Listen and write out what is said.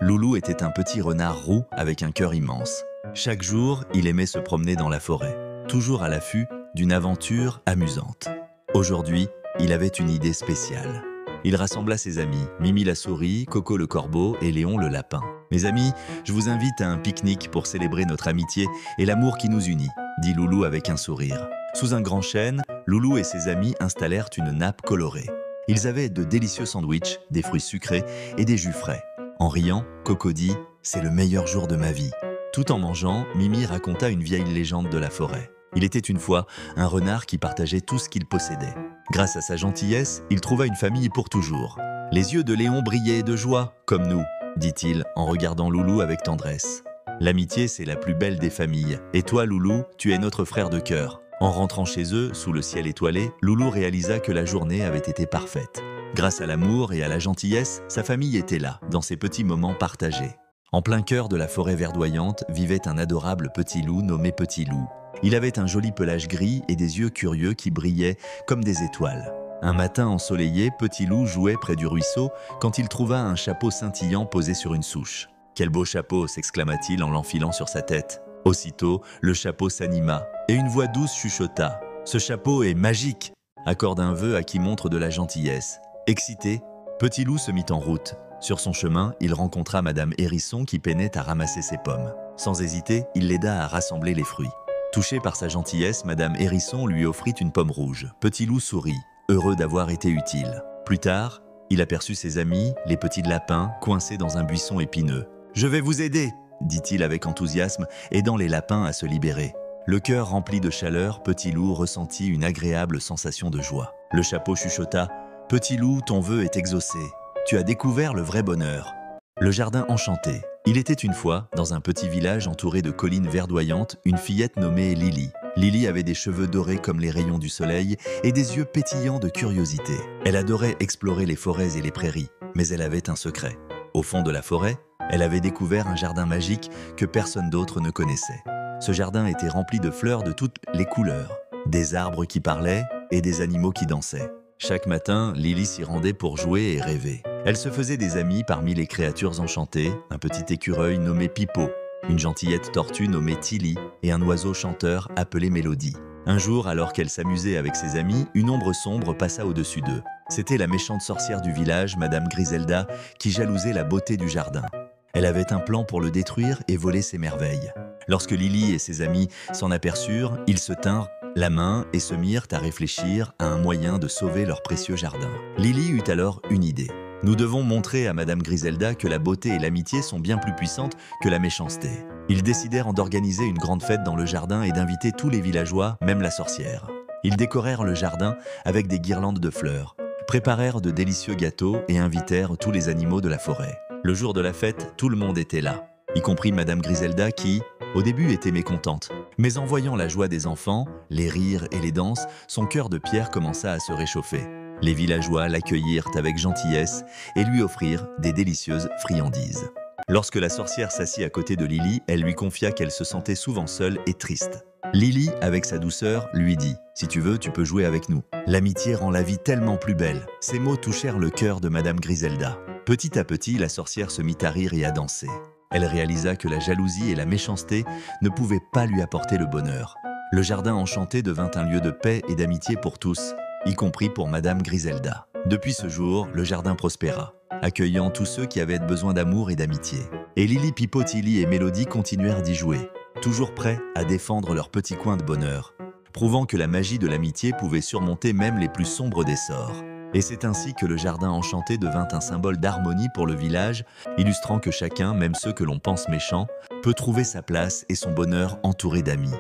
Loulou était un petit renard roux avec un cœur immense. Chaque jour, il aimait se promener dans la forêt, toujours à l'affût d'une aventure amusante. Aujourd'hui, il avait une idée spéciale. Il rassembla ses amis, Mimi la souris, Coco le corbeau et Léon le lapin. « Mes amis, je vous invite à un pique-nique pour célébrer notre amitié et l'amour qui nous unit », dit Loulou avec un sourire. Sous un grand chêne, Loulou et ses amis installèrent une nappe colorée. Ils avaient de délicieux sandwichs, des fruits sucrés et des jus frais. En riant, Coco dit « C'est le meilleur jour de ma vie ». Tout en mangeant, Mimi raconta une vieille légende de la forêt. Il était une fois un renard qui partageait tout ce qu'il possédait. Grâce à sa gentillesse, il trouva une famille pour toujours. Les yeux de Léon brillaient de joie, comme nous, dit-il en regardant Loulou avec tendresse. L'amitié, c'est la plus belle des familles. Et toi, Loulou, tu es notre frère de cœur. En rentrant chez eux, sous le ciel étoilé, Loulou réalisa que la journée avait été parfaite. Grâce à l'amour et à la gentillesse, sa famille était là, dans ces petits moments partagés. En plein cœur de la forêt verdoyante vivait un adorable petit loup nommé Petit Loup. Il avait un joli pelage gris et des yeux curieux qui brillaient comme des étoiles. Un matin ensoleillé, Petit Loup jouait près du ruisseau quand il trouva un chapeau scintillant posé sur une souche. « Quel beau chapeau !» s'exclama-t-il en l'enfilant sur sa tête. Aussitôt, le chapeau s'anima et une voix douce chuchota. « Ce chapeau est magique !» accorde un vœu à qui montre de la gentillesse. Excité, Petit Loup se mit en route. Sur son chemin, il rencontra Madame Hérisson qui peinait à ramasser ses pommes. Sans hésiter, il l'aida à rassembler les fruits. Touchée par sa gentillesse, Madame Hérisson lui offrit une pomme rouge. Petit Loup sourit, heureux d'avoir été utile. Plus tard, il aperçut ses amis, les petits lapins, coincés dans un buisson épineux. « Je vais vous aider !» dit-il avec enthousiasme, aidant les lapins à se libérer. Le cœur rempli de chaleur, Petit Loup ressentit une agréable sensation de joie. Le chapeau chuchota « Petit Loup, ton vœu est exaucé. Tu as découvert le vrai bonheur. » Le jardin enchanté. Il était une fois, dans un petit village entouré de collines verdoyantes, une fillette nommée Lily. Lily avait des cheveux dorés comme les rayons du soleil et des yeux pétillants de curiosité. Elle adorait explorer les forêts et les prairies, mais elle avait un secret. Au fond de la forêt, elle avait découvert un jardin magique que personne d'autre ne connaissait. Ce jardin était rempli de fleurs de toutes les couleurs, des arbres qui parlaient et des animaux qui dansaient. Chaque matin, Lily s'y rendait pour jouer et rêver. Elle se faisait des amis parmi les créatures enchantées, un petit écureuil nommé Pipo, une gentillette tortue nommée Tilly et un oiseau chanteur appelé Mélodie. Un jour, alors qu'elle s'amusait avec ses amis, une ombre sombre passa au-dessus d'eux. C'était la méchante sorcière du village, Madame Griselda, qui jalousait la beauté du jardin. Elle avait un plan pour le détruire et voler ses merveilles. Lorsque Lily et ses amis s'en aperçurent, ils se tinrent la main et se mirent à réfléchir à un moyen de sauver leur précieux jardin. Lily eut alors une idée. « Nous devons montrer à Madame Griselda que la beauté et l'amitié sont bien plus puissantes que la méchanceté. » Ils décidèrent d'organiser une grande fête dans le jardin et d'inviter tous les villageois, même la sorcière. Ils décorèrent le jardin avec des guirlandes de fleurs, préparèrent de délicieux gâteaux et invitèrent tous les animaux de la forêt. Le jour de la fête, tout le monde était là, y compris Madame Griselda qui, au début, était mécontente. Mais en voyant la joie des enfants, les rires et les danses, son cœur de pierre commença à se réchauffer. Les villageois l'accueillirent avec gentillesse et lui offrirent des délicieuses friandises. Lorsque la sorcière s'assit à côté de Lily, elle lui confia qu'elle se sentait souvent seule et triste. Lily, avec sa douceur, lui dit « Si tu veux, tu peux jouer avec nous. L'amitié rend la vie tellement plus belle. » Ces mots touchèrent le cœur de Madame Griselda. Petit à petit, la sorcière se mit à rire et à danser. Elle réalisa que la jalousie et la méchanceté ne pouvaient pas lui apporter le bonheur. Le jardin enchanté devint un lieu de paix et d'amitié pour tous, y compris pour Madame Griselda. Depuis ce jour, le jardin prospéra, accueillant tous ceux qui avaient besoin d'amour et d'amitié. Et Lily, Pipo, Tilly et Mélodie continuèrent d'y jouer, toujours prêts à défendre leur petit coin de bonheur, prouvant que la magie de l'amitié pouvait surmonter même les plus sombres des sorts. Et c'est ainsi que le jardin enchanté devint un symbole d'harmonie pour le village, illustrant que chacun, même ceux que l'on pense méchants, peut trouver sa place et son bonheur entouré d'amis.